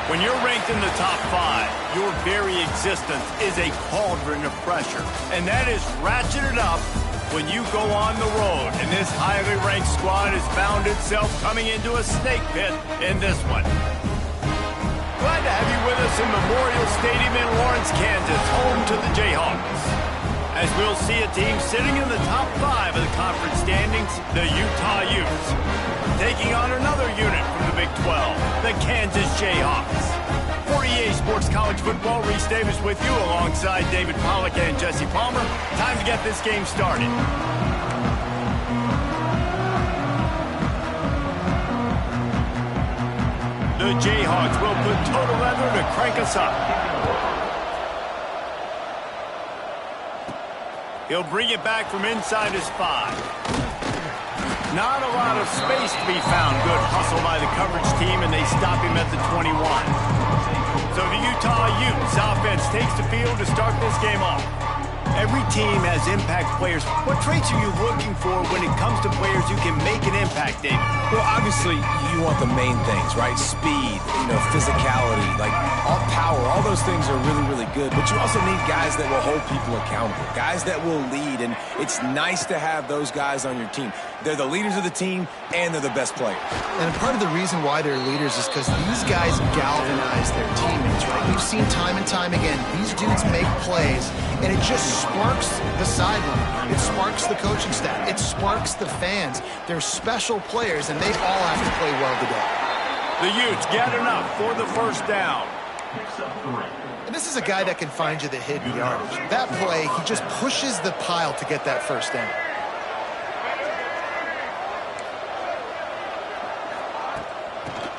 When you're ranked in the top 5, your very existence is a cauldron of pressure. And that is ratcheted up when you go on the road. And this highly ranked squad has found itself coming into a snake pit in this one. Glad to have you with us in Memorial Stadium in Lawrence, Kansas, home to the Jayhawks. As we'll see a team sitting in the top 5 of the conference standings, the Utah Utes, taking on another unit from the Big 12, the Kansas Jayhawks. For EA Sports College Football, Reese Davis with you alongside David Pollack and Jesse Palmer. Time to get this game started. The Jayhawks will put total leather to crank us up. He'll bring it back from inside his 5. Not a lot of space to be found. Good hustle by the coverage team, and they stop him at the 21. So the Utah Utes offense takes the field to start this game off. Every team has impact players. What traits are you looking for when it comes to players who can make an impact, David? Well, obviously, you want the main things, right? Speed, physicality, like all power. All those things are really, really good. But you also need guys that will hold people accountable, guys that will lead. And it's nice to have those guys on your team. They're the leaders of the team, and they're the best players. And part of the reason why they're leaders is because these guys galvanize their teammates, right? We've seen time and time again, these dudes make plays, and it just sparks the sideline. It sparks the coaching staff. It sparks the fans. They're special players, and they all have to play well today. The Utes get enough for the first down. And this is a guy that can find you the hidden yardage. That play, he just pushes the pile to get that first down.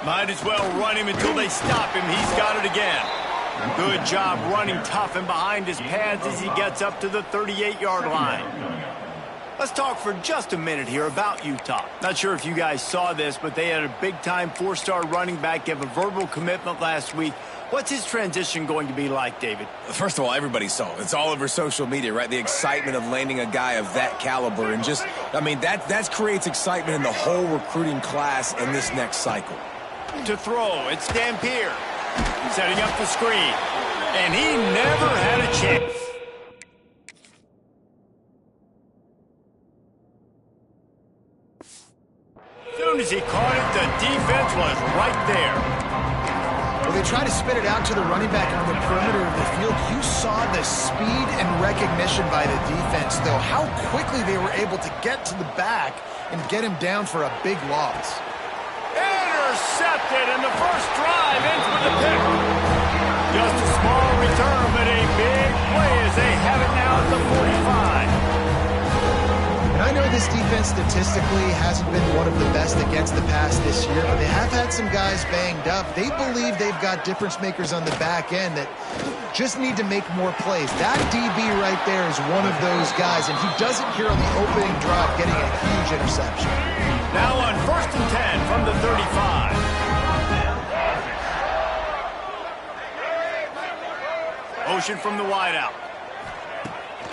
Might as well run him until they stop him. He's got it again. Good job running tough and behind his pads as he gets up to the 38-yard line. Let's talk for just a minute here about Utah. Not sure if you guys saw this, but they had a big-time 4-star running back give a verbal commitment last week. What's his transition going to be like, David? First of all, everybody saw it. It's all over social media, right? The excitement of landing a guy of that caliber. And just, that creates excitement in the whole recruiting class in this next cycle. To throw, it's Dampier. Setting up the screen. And he never had a chance. As soon as he caught it, the defense was right there. Well, they try to spit it out to the running back on the perimeter of the field. You saw the speed and recognition by the defense, though. How quickly they were able to get to the back and get him down for a big loss. Intercepted, and the first drive ends with a pick. Just a small return, but a big play as they have it now at the 45. And I know this defense statistically hasn't been one of the best against the pass this year, but they have had some guys banged up. They believe they've got difference makers on the back end that just need to make more plays. That DB right there is one of those guys, and he does it here on the opening drive, getting a huge interception. Now on 1st and 10 from the 35. Motion from the wideout.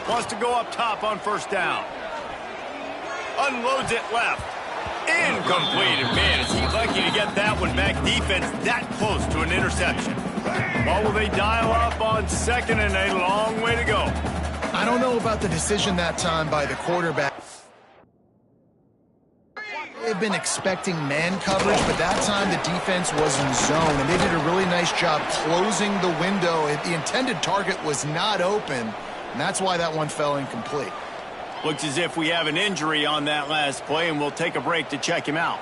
Wants to go up top on 1st down. Unloads it left. Incomplete. And man, is he lucky to get that one back. Defense that close to an interception. Well, will they dial up on 2nd and a long way to go? I don't know about the decision that time by the quarterback. They've been expecting man coverage, but that time the defense was in zone, and they did a really nice job closing the window. The intended target was not open, and that's why that one fell incomplete. Looks as if we have an injury on that last play, and we'll take a break to check him out.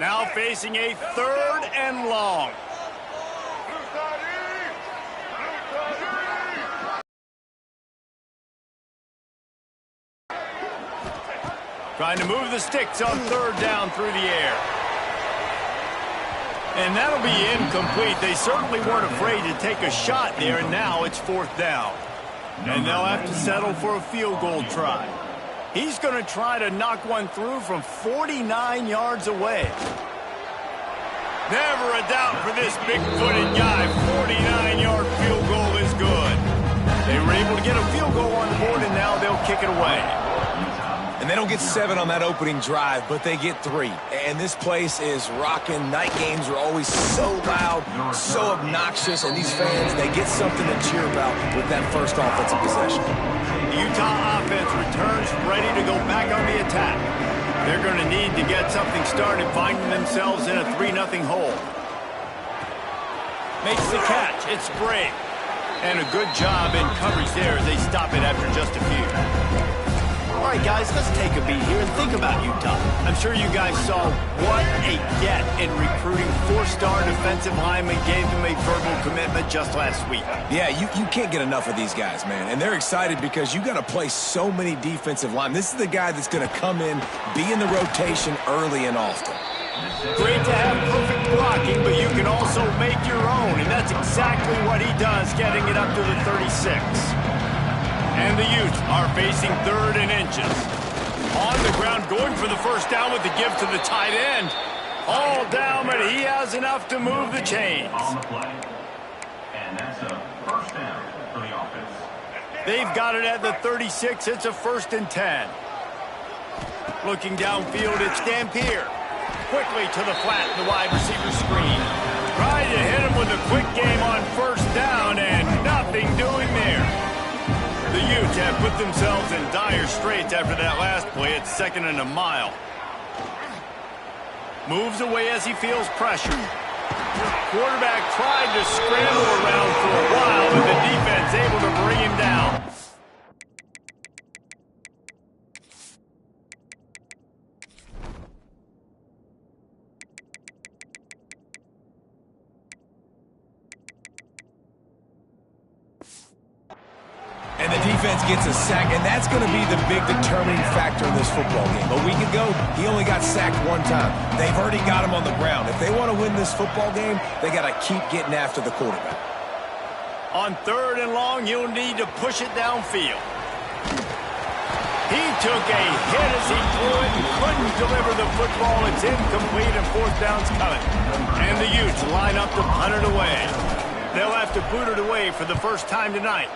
Now facing a 3rd and long. Trying to move the sticks on 3rd down through the air. And that'll be incomplete. They certainly weren't afraid to take a shot there, and now it's 4th down. And they'll have to settle for a field goal try. He's going to try to knock one through from 49 yards away. Never a doubt for this big-footed guy. 49-yard field goal is good. They were able to get a field goal on the board, and now they'll kick it away. And they don't get 7 on that opening drive, but they get 3. And this place is rocking. Night games are always so loud, so obnoxious, and these fans, they get something to cheer about with that first offensive possession. The Utah offense returns ready to go back on the attack. They're going to need to get something started, finding themselves in a 3-0 hole. Makes the catch. It's Brave. And a good job in coverage there as they stop it after just a few. All right, guys, let's take a beat here and think about Utah. I'm sure you guys saw what a get in recruiting 4-star defensive linemen, gave them a verbal commitment just last week. Yeah, you can't get enough of these guys, man. And they're excited because you got to play so many defensive linemen. This is the guy that's going to come in, be in the rotation early and often. Great to have perfect blocking, but you can also make your own, and that's exactly what he does, getting it up to the 36. And the Utes are facing 3rd and inches. On the ground, going for the first down with the give to the tight end. All down, but he has enough to move the chains. On the play. And that's a first down for the offense. They've got it at the 36. It's a 1st and 10. Looking downfield, it's Dampier. Quickly to the flat, the wide receiver screen. Trying to hit him with a quick game on 1st down, and nothing doing there. The Utes have put themselves in dire straits after that last play. It's 2nd and a mile. Moves away as he feels pressure. Quarterback tried to scramble around for a while, but the defense able to bring him down. And the defense gets a sack, and that's going to be the big determining factor in this football game. A week ago, he only got sacked 1 time. They've already got him on the ground. If they want to win this football game, they got to keep getting after the quarterback. On 3rd and long, you'll need to push it downfield. He took a hit as he threw it and couldn't deliver the football. It's incomplete, and 4th down's coming. And the Utes line up to punt it away. They'll have to boot it away for the first time tonight.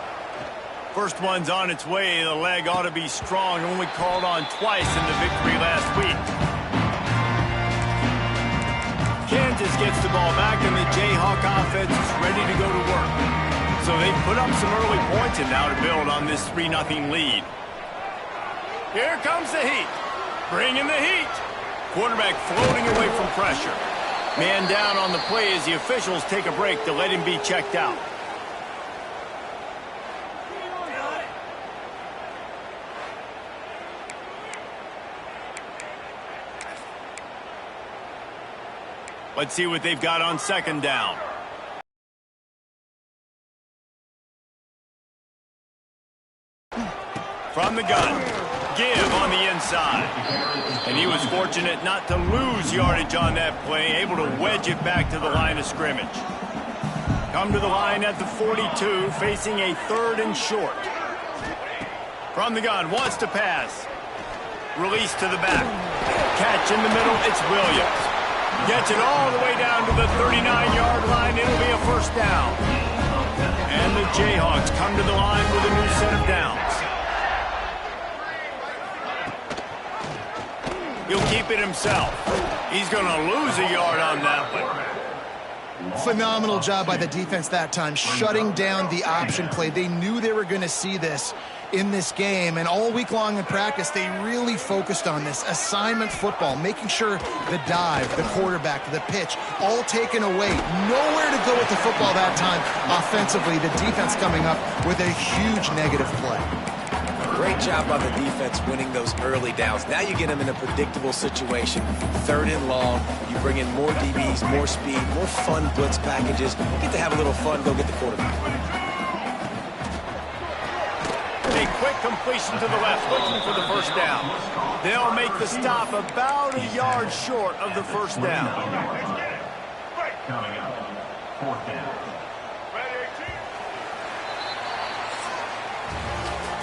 First one's on its way. The leg ought to be strong. Only called on twice in the victory last week. Kansas gets the ball back, and the Jayhawk offense is ready to go to work. So they've put up some early points and now to build on this 3-0 lead. Here comes the heat. Bringing the heat. Quarterback floating away from pressure. Man down on the play as the officials take a break to let him be checked out. Let's see what they've got on 2nd down. From the gun, give on the inside. And he was fortunate not to lose yardage on that play, able to wedge it back to the line of scrimmage. Come to the line at the 42, facing a 3rd and short. From the gun, wants to pass. Release to the back. Catch in the middle, it's Williams. Gets it all the way down to the 39-yard line. It'll be a 1st down. And the Jayhawks come to the line with a new set of downs. He'll keep it himself. He's going to lose a yard on that one. Phenomenal job by the defense that time, shutting down the option play. They knew they were going to see this in this game, and all week long in practice, they really focused on this assignment football, making sure the dive, the quarterback, the pitch, all taken away. Nowhere to go with the football that time offensively. The defense coming up with a huge negative play. Great job by the defense winning those early downs. Now you get them in a predictable situation. 3rd and long. You bring in more DBs, more speed, more fun blitz packages. Get to have a little fun, go get the quarterback. A quick completion to the left, looking for the 1st down. They'll make the stop about a yard short of the 1st down. Coming up, 4th down.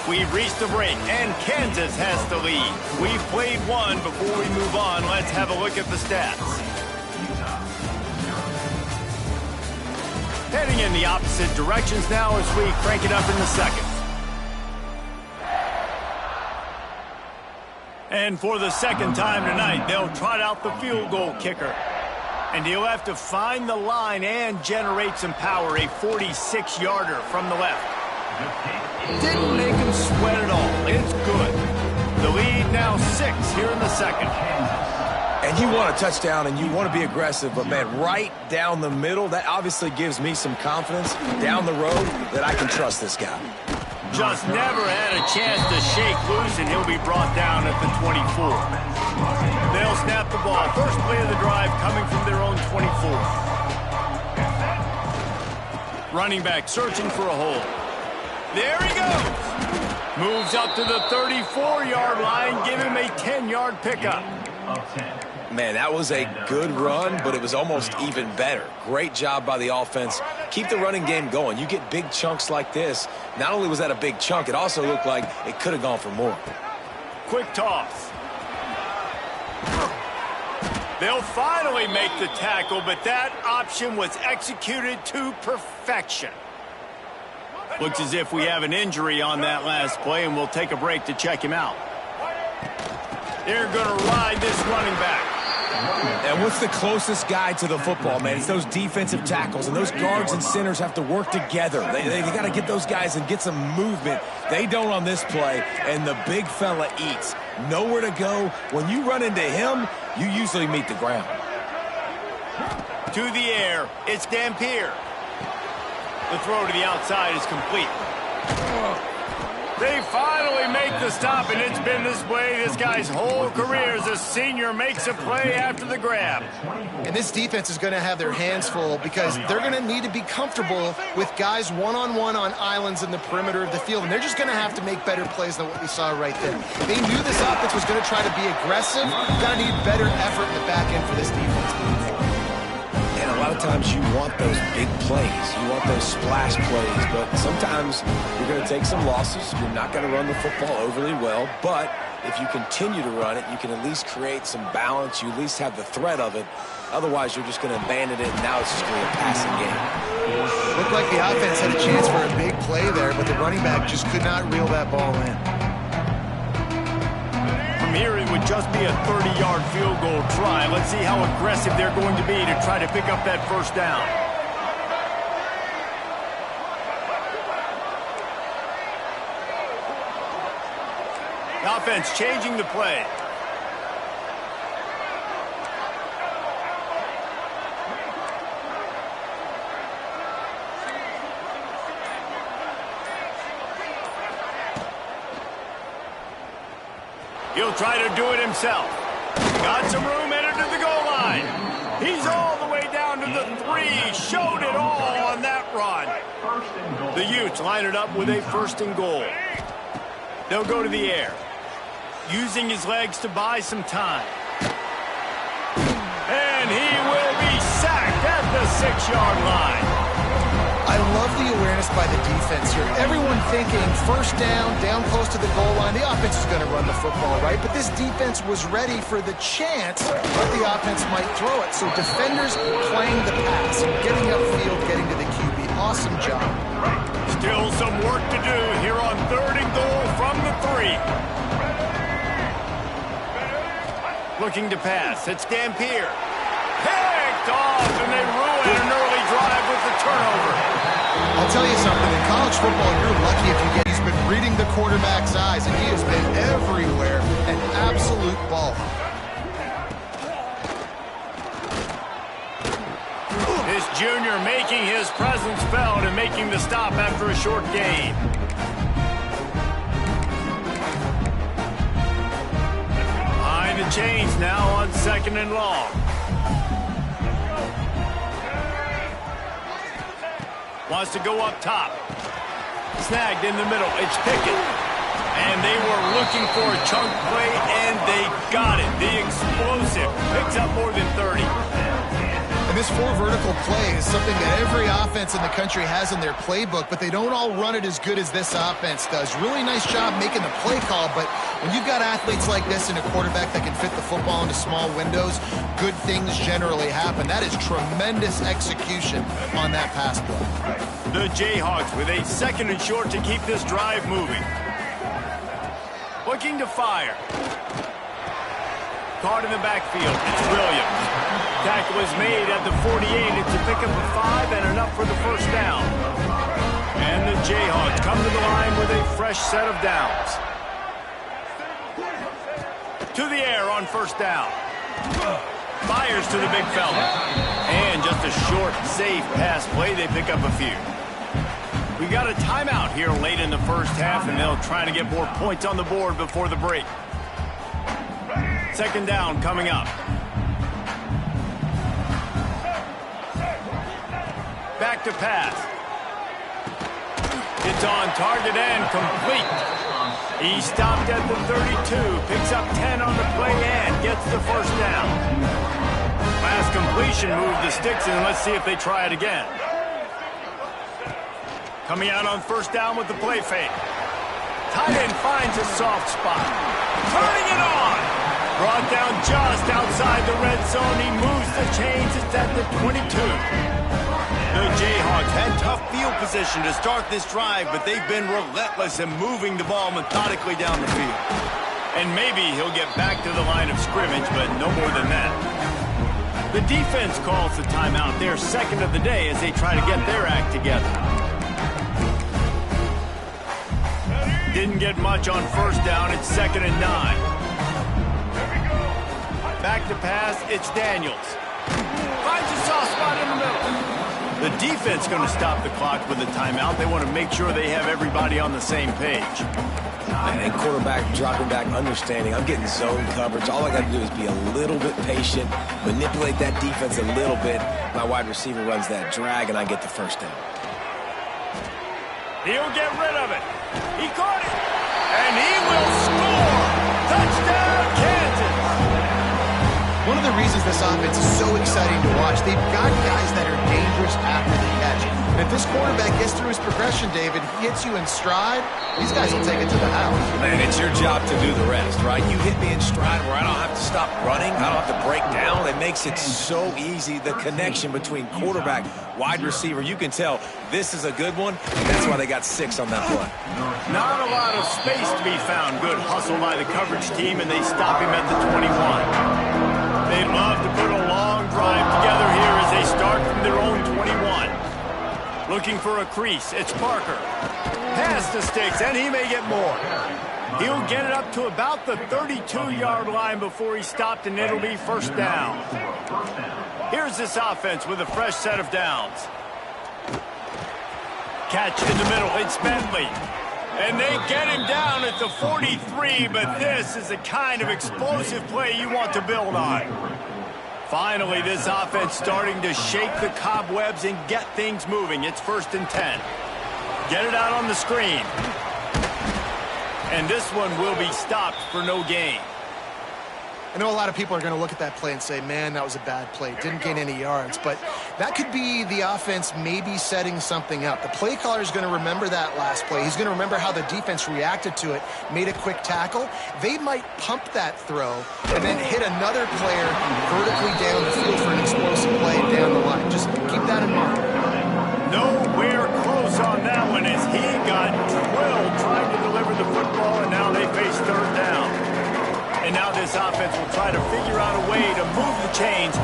We've reached the break, and Kansas has the lead. We've played one. Before we move on, let's have a look at the stats. Heading in the opposite directions now as we crank it up in the second. And for the second time tonight, they'll trot out the field goal kicker. And he'll have to find the line and generate some power, a 46-yarder from the left. Didn't make him sweat at all. It's good. The lead now 6 here in the second. And you want a touchdown and you want to be aggressive, but, man, right down the middle, that obviously gives me some confidence down the road that I can trust this guy. Just never had a chance to shake loose, and he'll be brought down at the 24. They'll snap the ball. First play of the drive coming from their own 24. Running back searching for a hole. There he goes. Moves up to the 34-yard line. Give him a 10-yard pickup. Man, that was a good run, but it was almost even better. Great job by the offense. Keep the running game going. You get big chunks like this. Not only was that a big chunk, it also looked like it could have gone for more. Quick toss. They'll finally make the tackle, but that option was executed to perfection. Looks as if we have an injury on that last play, and we'll take a break to check him out. They're going to ride this running back. And what's the closest guy to the football, man? It's those defensive tackles, and those guards and centers have to work together. They got to get those guys and get some movement. They don't on this play, and the big fella eats. Nowhere to go. When you run into him, you usually meet the ground. To the air, it's Dampier. The throw to the outside is complete. They finally make the stop, and it's been this way this guy's whole career as a senior makes a play after the grab. And this defense is going to have their hands full because they're going to need to be comfortable with guys one-on-one on islands in the perimeter of the field, and they're just going to have to make better plays than what we saw right there. They knew this offense was going to try to be aggressive. Got to need better effort in the back end for this defense moving forward. And a lot of times you want those big plays. You want those splash plays, but sometimes you're going to take some losses. You're not going to run the football overly well, but if you continue to run it, you can at least create some balance. You at least have the threat of it. Otherwise, you're just going to abandon it, and now it's just going to be a passing game. Looked like the offense had a chance for a big play there, but the running back just could not reel that ball in. From here, it would just be a 30-yard field goal try. Let's see how aggressive they're going to be to try to pick up that first down. The offense changing the play. He'll try to do it himself. Got some room, entered to the goal line. He's all the way down to the 3. Showed it all on that run. The Utes line it up with a first and goal. They'll go to the air, using his legs to buy some time. And he will be sacked at the 6-yard line. I love the awareness by the defense here. Everyone thinking first down close to the goal line. The offense is going to run the football, right? But this defense was ready for the chance that the offense might throw it. So defenders playing the pass, getting upfield, getting to the QB. Awesome job. Still some work to do here on 3rd and goal from the 3. Looking to pass. It's Dampier. Picked off, and they ruin an early drive with the turnover. I'll tell you something. In college football, you're lucky if you get. He's been reading the quarterback's eyes, and he has been everywhere. An absolute ball. This junior making his presence felt and making the stop after a short gain. Behind the chains now on 2nd and long. Wants to go up top. Snagged in the middle. It's Pickett. And they were looking for a chunk play, and they got it. The explosive picks up more than 30. And this 4 vertical play is something that every offense in the country has in their playbook, but they don't all run it as good as this offense does. Really nice job making the play call, but when you've got athletes like this and a quarterback that can fit the football into small windows, good things generally happen. That is tremendous execution on on that pass play. The Jayhawks with a 2nd and short to keep this drive moving. Looking to fire. Caught in the backfield. It's Williams. Tackle is made at the 48. It's a pickup of 5 and enough for the first down. And the Jayhawks come to the line with a fresh set of downs. To the air on first down. Fires to the big fella. And just a short, safe pass play. They pick up a few. We got a timeout here late in the first half, and they'll try to get more points on the board before the break. 2nd down coming up. Back to pass. It's on target and complete. He stopped at the 32, picks up 10 on the play and gets the first down. Last completion moved the sticks in. Let's see if they try it again. Coming out on first down with the play fake. Tight end finds a soft spot. Turning it on. Brought down just outside the red zone. He moves the chains. It's at the 22. The Jayhawks had tough field position to start this drive, but they've been relentless in moving the ball methodically down the field. And maybe he'll get back to the line of scrimmage, but no more than that. The defense calls the timeout, their 2nd of the day, as they try to get their act together. Didn't get much on first down. It's 2nd and 9. Back to pass. It's Daniels. Finds a soft spot in the middle. The defense going to stop the clock with a timeout. They want to make sure they have everybody on the same page. And quarterback dropping back, understanding. I'm getting zone coverage. All I got to do is be a little bit patient, manipulate that defense a little bit. My wide receiver runs that drag, and I get the first down. He'll get rid of it. He caught it. And he will score. Touchdown, Kansas. One of the reasons this offense is so exciting to watch, they've got guys that are dangerous after the catch. And if this quarterback gets through his progression, David, he hits you in stride, these guys will take it to the house. Man, it's your job to do the rest, right? You hit me in stride where I don't have to stop running. I don't have to break down. It makes it so easy, the connection between quarterback, wide receiver. You can tell this is a good one, and that's why they got 6 on that play. Not a lot of space to be found. Good hustle by the coverage team, and they stop him at the 21. They'd love to put a long drive together here as they start from their own 21. Looking for a crease. It's Parker. Past the sticks, and he may get more. He'll get it up to about the 32-yard line before he stopped, and it'll be first down. Here's this offense with a fresh set of downs. Catch in the middle. It's Bentley. And they get him down at the 43, but this is the kind of explosive play you want to build on. Finally, this offense starting to shake the cobwebs and get things moving. It's 1st and 10. Get it out on the screen. And this one will be stopped for no gain. I know a lot of people are going to look at that play and say, man, that was a bad play. Didn't gain any yards. But that could be the offense maybe setting something up. The play caller is going to remember that last play. He's going to remember how the defense reacted to it, made a quick tackle. They might pump that throw and then hit another player vertically down the field for an explosive play down the line. Just keep that in mind. Nowhere close on that one as he got drilled trying to deliver the football, and now they face 3rd down. And now this offense will try to figure out a way to move the chains.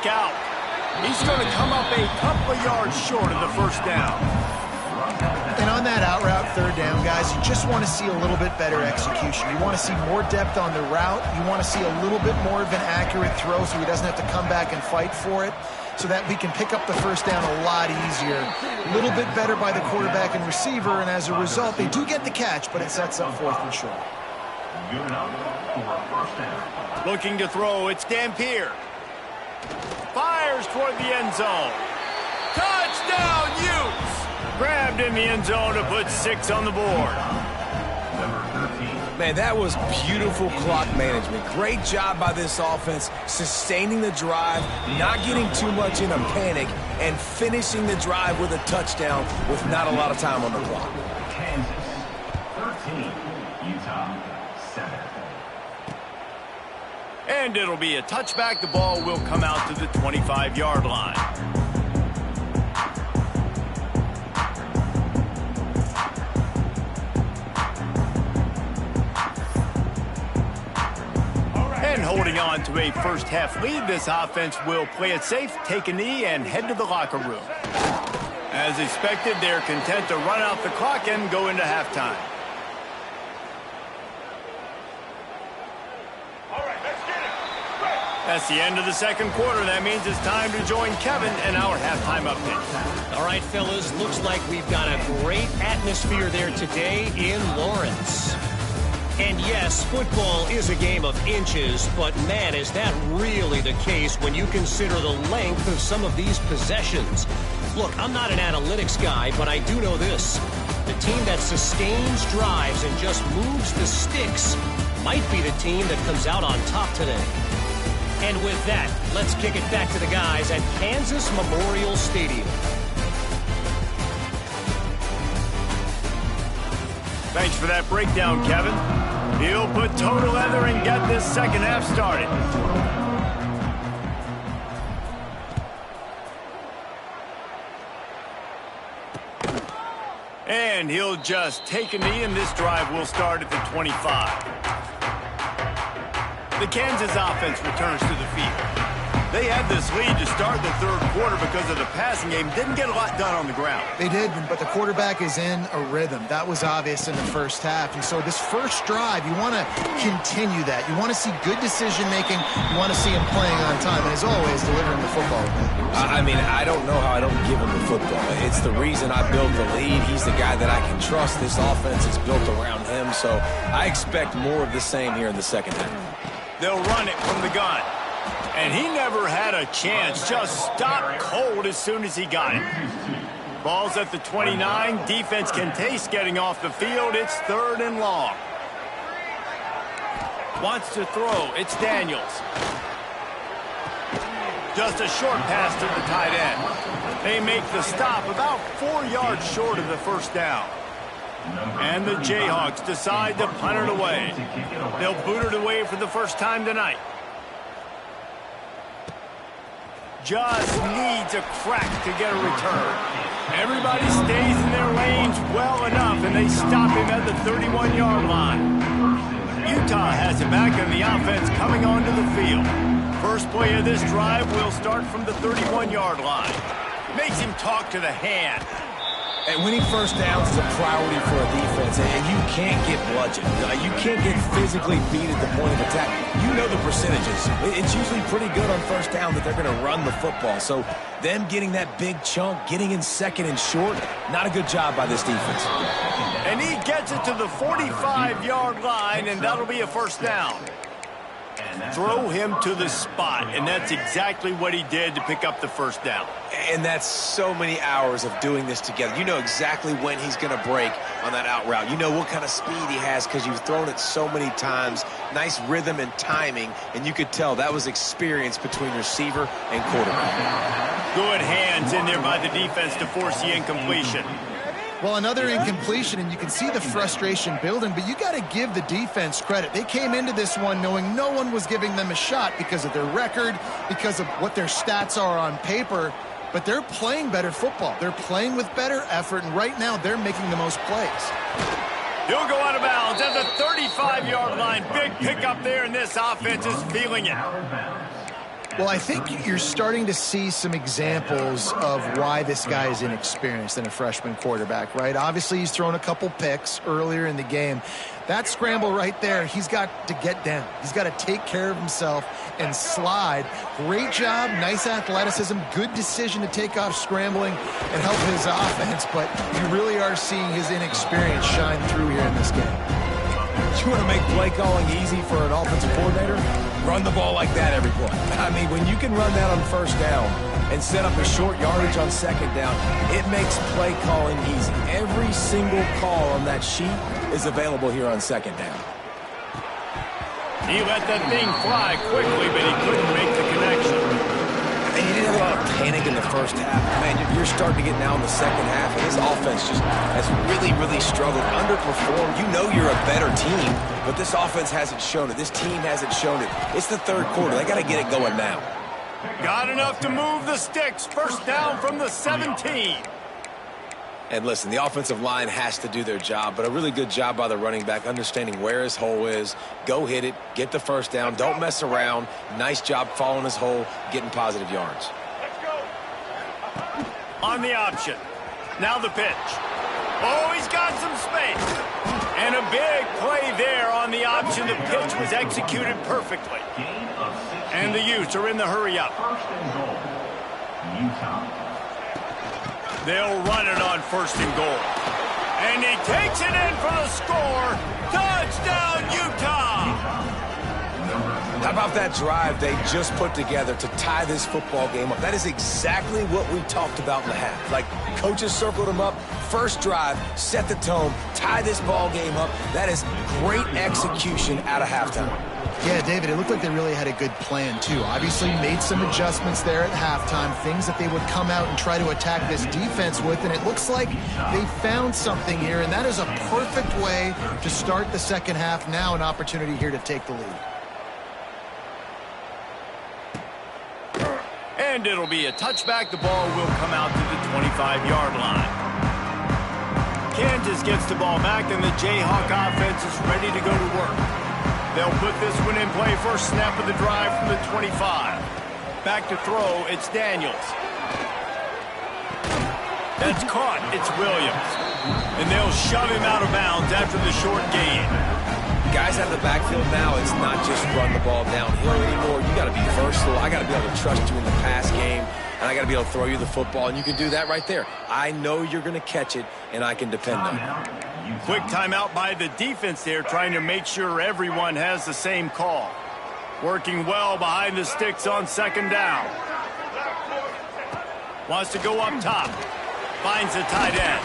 Out. He's going to come up a couple of yards short of the first down. And on that out route 3rd down, guys, you just want to see a little bit better execution. You want to see more depth on the route. You want to see a little bit more of an accurate throw so he doesn't have to come back and fight for it, so that we can pick up the first down a lot easier. A little bit better by the quarterback and receiver, and as a result, they do get the catch, but it sets up 4th and short. Good enough for a first down. Looking to throw, it's Dampier. Fires toward the end zone. Touchdown, Utes! Grabbed in the end zone to put 6 on the board. Man, that was beautiful clock management. Great job by this offense, sustaining the drive, not getting too much in a panic, and finishing the drive with a touchdown with not a lot of time on the clock. Kansas 13, Utah 7. And it'll be a touchback. The ball will come out to the 25-yard line. And holding on to a first-half lead, this offense will play it safe, take a knee, and head to the locker room. As expected, they're content to run out the clock and go into halftime. That's the end of the second quarter. That means it's time to join Kevin and our halftime update. All right, fellas, looks like we've got a great atmosphere there today in Lawrence. And yes, football is a game of inches, but man, is that really the case when you consider the length of some of these possessions. Look, I'm not an analytics guy, but I do know this. The team that sustains drives and just moves the sticks might be the team that comes out on top today. And with that, let's kick it back to the guys at Kansas Memorial Stadium. Thanks for that breakdown, Kevin. He'll put toe to leather and get this second half started. And he'll just take a knee, and this drive will start at the 25. The Kansas offense returns to the field. They had this lead to start the third quarter because of the passing game. Didn't get a lot done on the ground. They did, but the quarterback is in a rhythm. That was obvious in the first half. And so this first drive, you want to continue that. You want to see good decision-making. You want to see him playing on time. And as always, delivering the football. I mean, I don't know how I don't give him the football. It's the reason I built the lead. He's the guy that I can trust. This offense is built around him. So I expect more of the same here in the second half. They'll run it from the gun. And he never had a chance. Just stopped cold as soon as he got it. Ball's at the 29. Defense can taste getting off the field. It's third and long. Wants to throw. It's Daniels. Just a short pass to the tight end. They make the stop about 4 yards short of the first down. And the Jayhawks decide to punt it away. They'll boot it away for the first time tonight. Just needs a crack to get a return. Everybody stays in their lanes well enough, and they stop him at the 31-yard line. Utah has it back, and the offense coming onto the field. First play of this drive will start from the 31-yard line. Makes him talk to the hand. And winning first downs is a priority for a defense, and you can't get bludgeoned. You can't get physically beat at the point of attack. You know the percentages. It's usually pretty good on first down that they're going to run the football. So them getting that big chunk, getting in second and short, not a good job by this defense. And he gets it to the 45-yard line, and that'll be a first down. Throw him to the spot, and that's exactly what he did to pick up the first down. And that's so many hours of doing this together. You know exactly when he's going to break on that out route. You know what kind of speed he has because you've thrown it so many times. Nice rhythm and timing, and you could tell that was experience between receiver and quarterback. Good hands in there by the defense to force the incompletion. Well, another incompletion, and you can see the frustration building, but you got to give the defense credit. They came into this one knowing no one was giving them a shot because of their record, because of what their stats are on paper, but they're playing better football. They're playing with better effort, and right now they're making the most plays. He'll go out of bounds at the 35-yard line. Big pickup there, and this offense is feeling it. Well, I think you're starting to see some examples of why this guy is inexperienced in a freshman quarterback, right? Obviously, he's thrown a couple picks earlier in the game. That scramble right there, he's got to get down. He's got to take care of himself and slide. Great job, nice athleticism, good decision to take off scrambling and help his offense, but you really are seeing his inexperience shine through here in this game. You want to make play calling easy for an offensive coordinator? Run the ball like that every play. I mean, when you can run that on first down and set up a short yardage on second down, it makes play calling easy. Every single call on that sheet is available here on second down. He let that thing fly quickly, but he couldn't make the connection. And he didn't have a lot of panic in the first half. Man, you're starting to get now in the second half, and this offense just has really, really struggled, underperformed. You know you're a better team, but this offense hasn't shown it. This team hasn't shown it. It's the third quarter. They got to get it going now. Got enough to move the sticks. First down from the 17. And listen, the offensive line has to do their job, but a really good job by the running back, understanding where his hole is. Go hit it, get the first down, don't mess around. Nice job following his hole, getting positive yards. On the option. Now the pitch. Oh, he's got some space. And a big play there on the option. The pitch was executed perfectly. And the Utes are in the hurry-up. First and goal. Utah. They'll run it on first and goal. And he takes it in for the score. Touchdown, Utah! How about that drive they just put together to tie this football game up? That is exactly what we talked about in the half. Like, coaches circled them up. First drive, set the tone, tie this ball game up. That is great execution out of halftime. Yeah, David, it looked like they really had a good plan, too. Obviously made some adjustments there at halftime, things that they would come out and try to attack this defense with, and it looks like they found something here, and that is a perfect way to start the second half. Now an opportunity here to take the lead. And it'll be a touchback. The ball will come out to the 25-yard line. Kansas gets the ball back, and the Jayhawk offense is ready to go to work. They'll put this one in play. First snap of the drive from the 25. Back to throw, it's Daniels. That's caught, it's Williams. And they'll shove him out of bounds after the short gain. Guys out of the backfield now, it's not just run the ball downhill anymore. You got to be versatile. I got to be able to trust you in the pass game, and I got to be able to throw you the football, and you can do that right there. I know you're going to catch it, and I can depend on it. Quick timeout by the defense there, trying to make sure everyone has the same call. Working well behind the sticks on second down. Wants to go up top. Finds the tight end.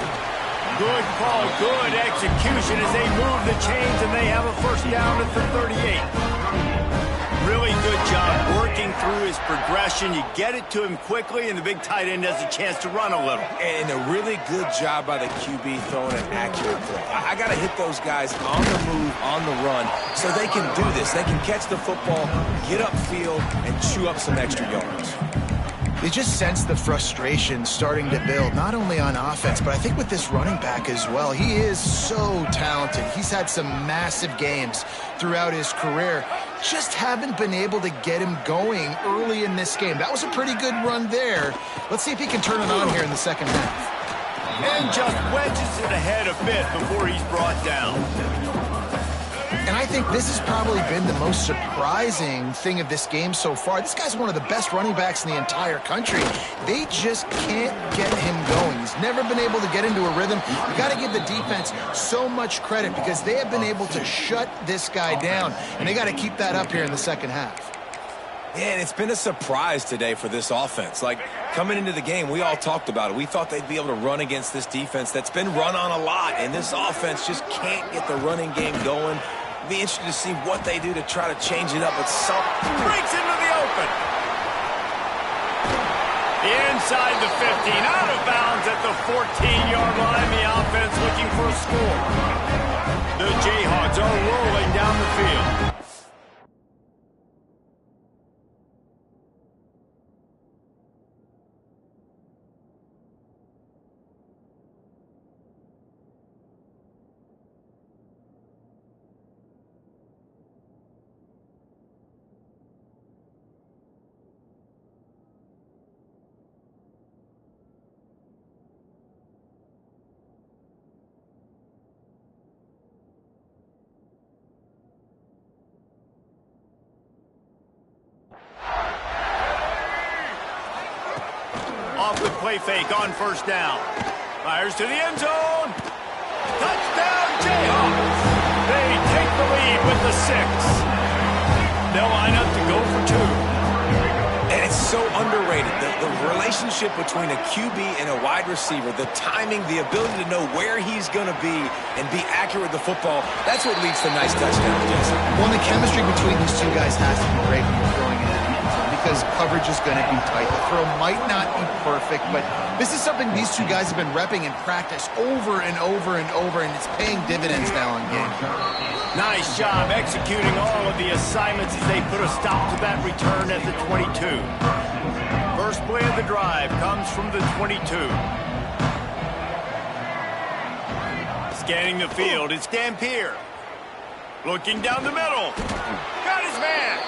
Good call, good execution as they move the chains, and they have a first down at the 38. Really good job working through his progression. You get it to him quickly, and the big tight end has a chance to run a little. And a really good job by the QB throwing an accurate throw. I got to hit those guys on the move, on the run, so they can do this. They can catch the football, get upfield, and chew up some extra yards. They just sense the frustration starting to build, not only on offense, but I think with this running back as well. He is so talented. He's had some massive games throughout his career. Just haven't been able to get him going early in this game. That was a pretty good run there. Let's see if he can turn it on here in the second half. And just wedges it ahead a bit before he's brought down. And I think this has probably been the most surprising thing of this game so far. This guy's one of the best running backs in the entire country. They just can't get him going. He's never been able to get into a rhythm. You got to give the defense so much credit because they have been able to shut this guy down, and they got to keep that up here in the second half. Yeah, and it's been a surprise today for this offense. Like, coming into the game, we all talked about it. We thought they'd be able to run against this defense that's been run on a lot, and this offense just can't get the running game going. Be interested to see what they do to try to change it up. But breaks into the open. Inside the 15, out of bounds at the 14-yard line. The offense looking for a score. The Jayhawks are rolling down the field. Off with play fake on first down. Fires to the end zone. Touchdown, Jayhawks. They take the lead with the 6. They'll line up to go for 2. And it's so underrated. The relationship between a QB and a wide receiver, the timing, the ability to know where he's going to be and be accurate with the football, that's what leads to nice touchdowns, Jason. Well, the chemistry between these two guys has to be great when you're throwing it at the end zone because because coverage is going to be tight. The throw might not be perfect, but this is something these two guys have been repping in practice over and over and over, and it's paying dividends now in game. Nice job executing all of the assignments as they put a stop to that return at the 22. First play of the drive comes from the 22. Scanning the field, it's Dampier. Looking down the middle. Got his man.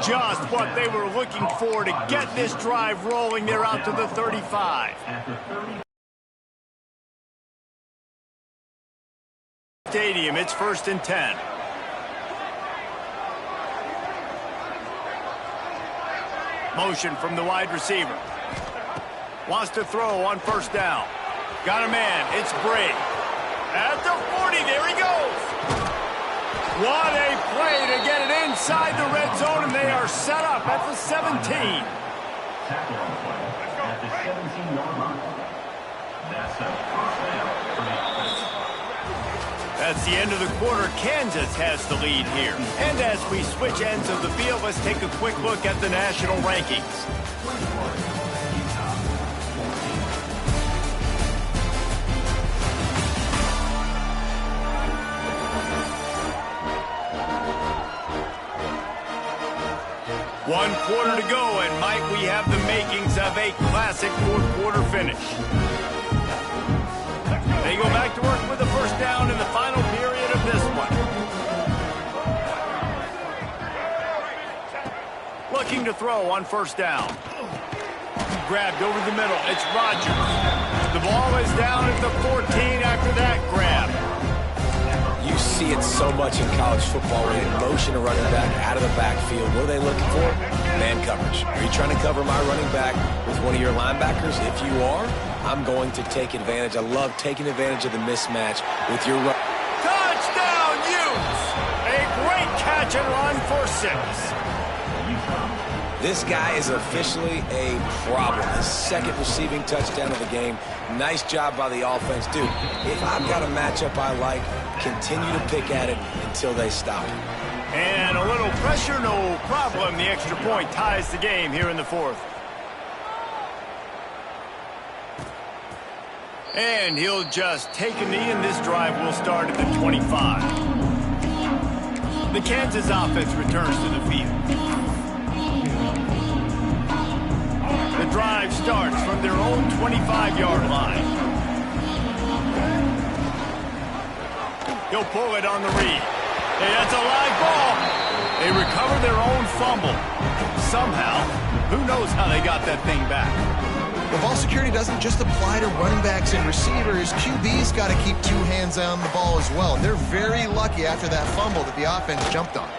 Just what they were looking for to get this drive rolling. They're out to the 35. Stadium, it's 1st and 10. Motion from the wide receiver. Wants to throw on 1st down. Got a man, it's Bray. At the 40, there he goes. What a play to get it inside the red zone, and they are set up at the 17. Tackle on the play at the 17-yard line. That's a first down for the offense. That's the end of the quarter. Kansas has the lead here. And as we switch ends of the field, let's take a quick look at the national rankings. One quarter to go, and might we have the makings of a classic fourth-quarter finish. They go back to work with the 1st down in the final period of this one. Looking to throw on 1st down. Grabbed over the middle. It's Rodgers. The ball is down at the 14 after that grab. You see it so much in college football when they motion a running back out of the backfield. What are they looking for? Man coverage. Are you trying to cover my running back with one of your linebackers? If you are, I'm going to take advantage. I love taking advantage of the mismatch with your run. Touchdown, Utes! A great catch and run for 6. This guy is officially a problem. His 2nd receiving touchdown of the game. Nice job by the offense. Dude, if I've got a matchup I like, continue to pick at it until they stop. And a little pressure, no problem. The extra point ties the game here in the 4th. And he'll just take a knee, and this drive will start at the 25. The Kansas offense returns to the field. The drive starts from their own 25-yard line. He'll pull it on the read. Hey, that's a live ball. They recover their own fumble. Somehow, who knows how they got that thing back. The ball security doesn't just apply to running backs and receivers. QB's got to keep 2 hands on the ball as well. They're very lucky after that fumble that the offense jumped on.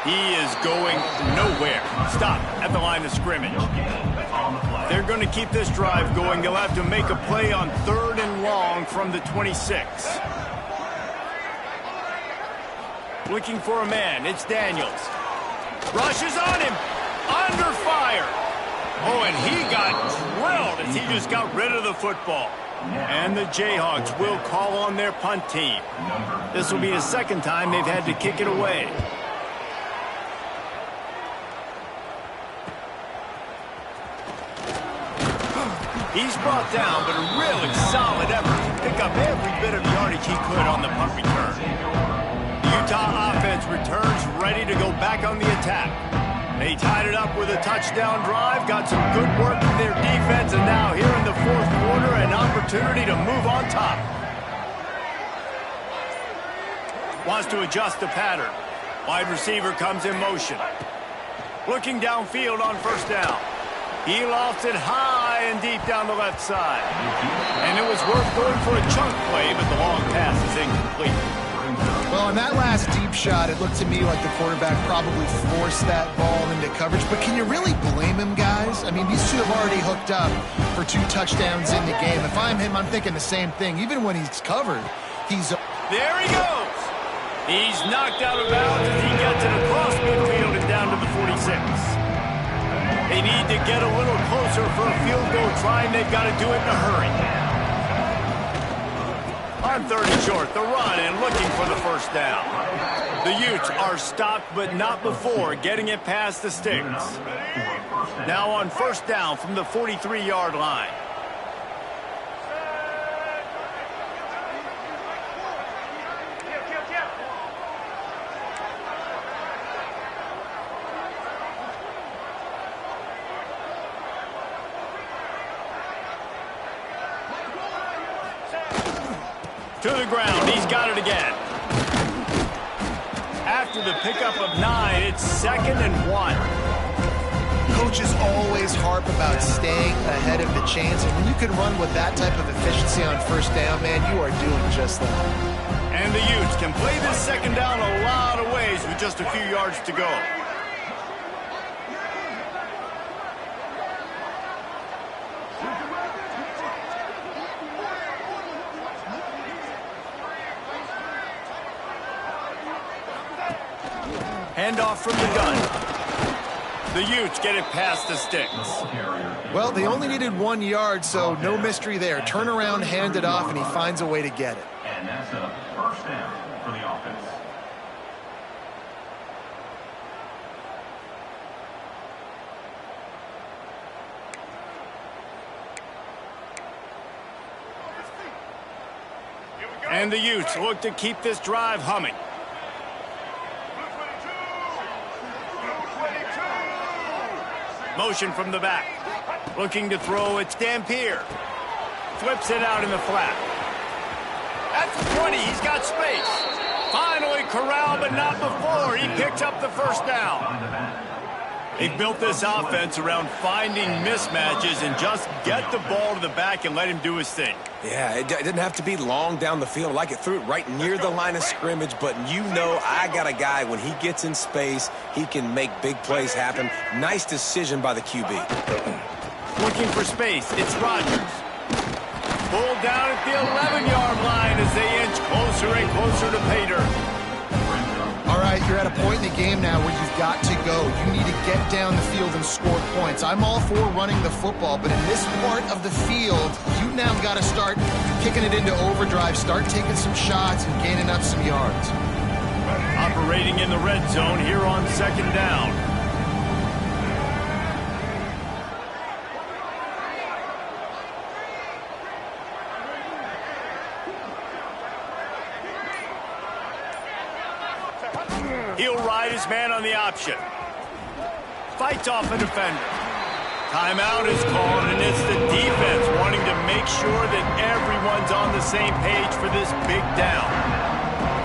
He is going nowhere. Stop at the line of scrimmage. They're going to keep this drive going. They'll have to make a play on 3rd and long from the 26. Looking for a man. It's Daniels. Rushes on him. Under fire. Oh, and he got drilled as he just got rid of the football. And the Jayhawks will call on their punt team. This will be the 2nd time they've had to kick it away. He's brought down, but a really solid effort to pick up every bit of yardage he could on the punt return. The Utah offense returns ready to go back on the attack. They tied it up with a touchdown drive, got some good work from their defense, and now here in the 4th quarter, an opportunity to move on top. Wants to adjust the pattern. Wide receiver comes in motion. Looking downfield on 1st down. He lofts it high and deep down the left side. And it was worth going for a chunk play, but the long pass is incomplete. Well, on that last deep shot, it looked to me like the quarterback probably forced that ball into coverage. But can you really blame him, guys? I mean, these two have already hooked up for 2 touchdowns in the game. If I'm him, I'm thinking the same thing. Even when he's covered, he's... There he goes! He's knocked out of bounds as he gets it across midfield and down to the 46. They need to get a little closer for a field goal try, and they've got to do it in a hurry. On 3rd and short, the run and looking for the 1st down. The Utes are stopped, but not before getting it past the sticks. Now on first down from the 43-yard line. To the ground, he's got it again. After the pickup of 9, it's 2nd and 1. Coaches always harp about staying ahead of the chains, and when you can run with that type of efficiency on first down, man, you are doing just that. And the Utes can play this second down a lot of ways with just a few yards to go. Handoff from the gun. The Utes get it past the sticks. Well, they only needed 1 yard, so no mystery there. Turn around, hand it off, and he finds a way to get it. And that's a first down for the offense. And the Utes look to keep this drive humming. Motion from the back. Looking to throw, it's Dampier. Flips it out in the flat. At the 20, he's got space. Finally corralled, but not before. He picks up the first down. They've built this offense around finding mismatches and just get the ball to the back and let him do his thing. Yeah, it didn't have to be long down the field. Like it threw it right near the line of scrimmage, but you know I got a guy, when he gets in space, he can make big plays happen. Nice decision by the QB. Looking for space, it's Rodgers. Pulled down at the 11-yard line as they inch closer and closer to pay dirt. All right, you're at a point in the game now where you've got to go. You need to get down the field and score points. I'm all for running the football, but in this part of the field, you now got to start kicking it into overdrive, start taking some shots and gaining up some yards. Operating in the red zone here on second down. He'll ride his man on the option. Fights off a defender. Timeout is called, and it's the defense wanting to make sure that everyone's on the same page for this big down.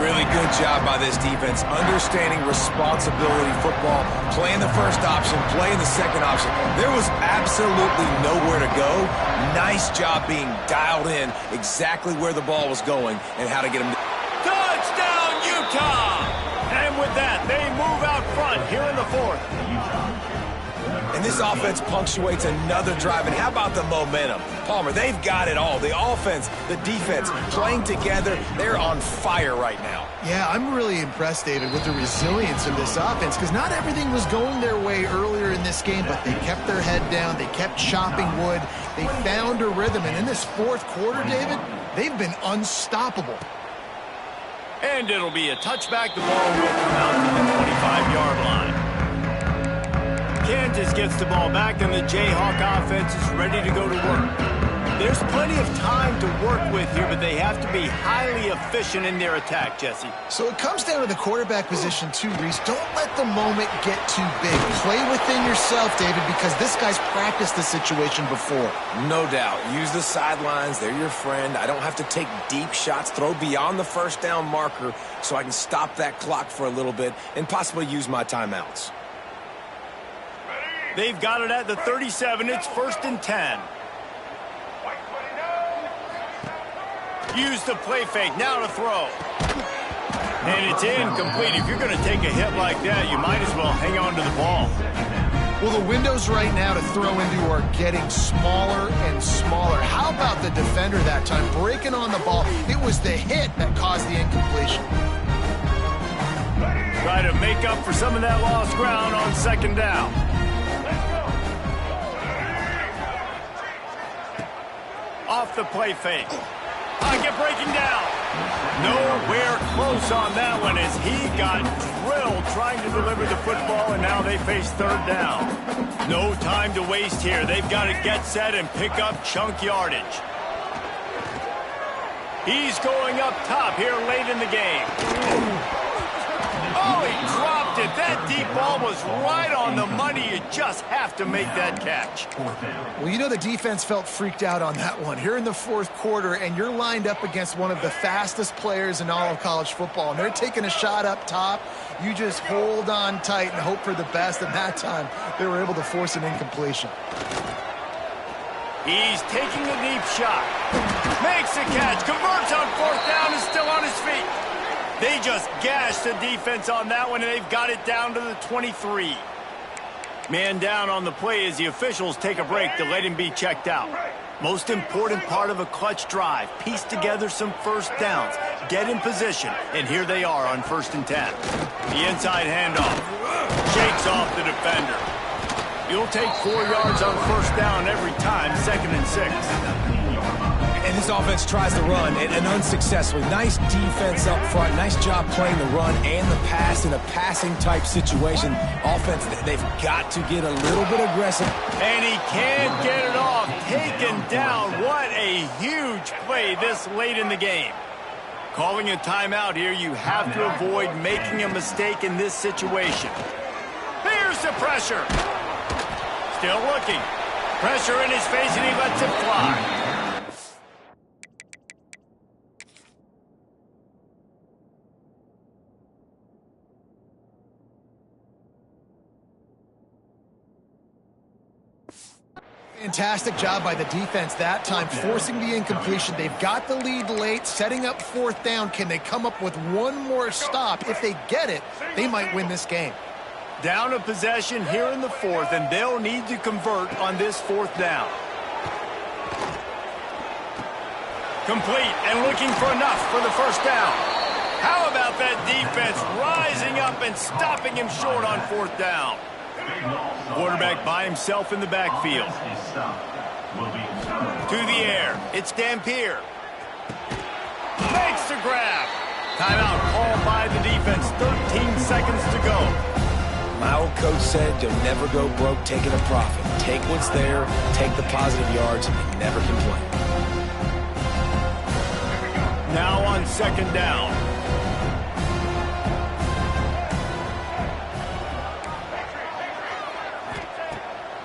Really good job by this defense, understanding responsibility football, playing the first option, playing the second option. There was absolutely nowhere to go. Nice job being dialed in exactly where the ball was going and how to get him. Touchdown, Utah! And with that, they move out front here in the fourth. And this offense punctuates another drive. And how about the momentum? Palmer, they've got it all. The offense, the defense, playing together. They're on fire right now. Yeah, I'm really impressed, David, with the resilience of this offense, because not everything was going their way earlier in this game, but they kept their head down. They kept chopping wood. They found a rhythm. And in this fourth quarter, David, they've been unstoppable. And it'll be a touchback. The ball will come out to the 25-yard line. Kansas gets the ball back, and the Jayhawk offense is ready to go to work. There's plenty of time to work with here, but they have to be highly efficient in their attack, Jesse. So it comes down to the quarterback position too, Reese. Don't let the moment get too big. Play within yourself, David, because this guy's practiced the situation before. No doubt. Use the sidelines. They're your friend. I don't have to take deep shots. Throw beyond the first down marker so I can stop that clock for a little bit and possibly use my timeouts. They've got it at the 37. It's 1st and 10. Use the play fake. Now to throw. And it's incomplete. If you're going to take a hit like that, you might as well hang on to the ball. Well, the windows right now to throw into are getting smaller and smaller. How about the defender that time breaking on the ball? It was the hit that caused the incompletion. Try to make up for some of that lost ground on second down. Off the play fake. Pocket breaking down. Nowhere close on that one as he got drilled trying to deliver the football, and now they face third down. No time to waste here. They've got to get set and pick up chunk yardage. He's going up top here late in the game. Oh, he dropped it. That deep ball was right on the money. You just have to make that catch. Well, you know the defense felt freaked out on that one. Here in the fourth quarter, and you're lined up against one of the fastest players in all of college football, and they're taking a shot up top. You just hold on tight and hope for the best, and that time they were able to force an incompletion. He's taking a deep shot. Makes a catch. Converts on fourth down and still on his feet. They just gashed the defense on that one, and they've got it down to the 23. Man down on the play as the officials take a break to let him be checked out. Most important part of a clutch drive. Piece together some first downs. Get in position. And here they are on 1st and 10. The inside handoff. Shakes off the defender. You'll take 4 yards on first down every time, 2nd and 6. And this offense tries to run, and unsuccessfully. Nice defense up front. Nice job playing the run and the pass in a passing-type situation. Offense, they've got to get a little bit aggressive. And he can't get it off. Taken down. What a huge play this late in the game. Calling a timeout here, you have to avoid making a mistake in this situation. Here's the pressure. Still looking. Pressure in his face, and he lets it fly. Fantastic job by the defense that time, forcing the incompletion. They've got the lead late, setting up fourth down. Can they come up with one more stop? If they get it, they might win this game. Down a possession here in the fourth, and they'll need to convert on this fourth down. Complete and looking for enough for the first down. How about that defense rising up and stopping him short on fourth down? Quarterback by himself in the backfield. To the air. It's Dampier. Makes the grab. Timeout called by the defense. 13 seconds to go. My old coach said you'll never go broke taking a profit. Take what's there, take the positive yards, and never complain. Now on 2nd down.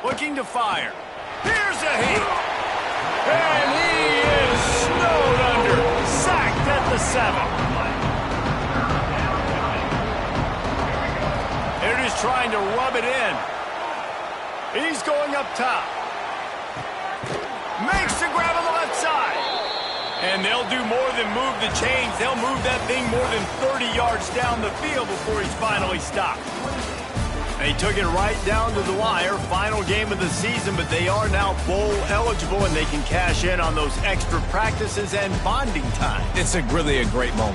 Looking to fire. Here's a heat. And he is snowed under. Sacked at the 7. They're just trying to rub it in. He's going up top. Makes the grab on the left side. And they'll do more than move the chains. They'll move that thing more than 30 yards down the field before he's finally stopped. They took it right down to the wire. Final game of the season, but they are now bowl eligible, and they can cash in on those extra practices and bonding time. It's really a great moment.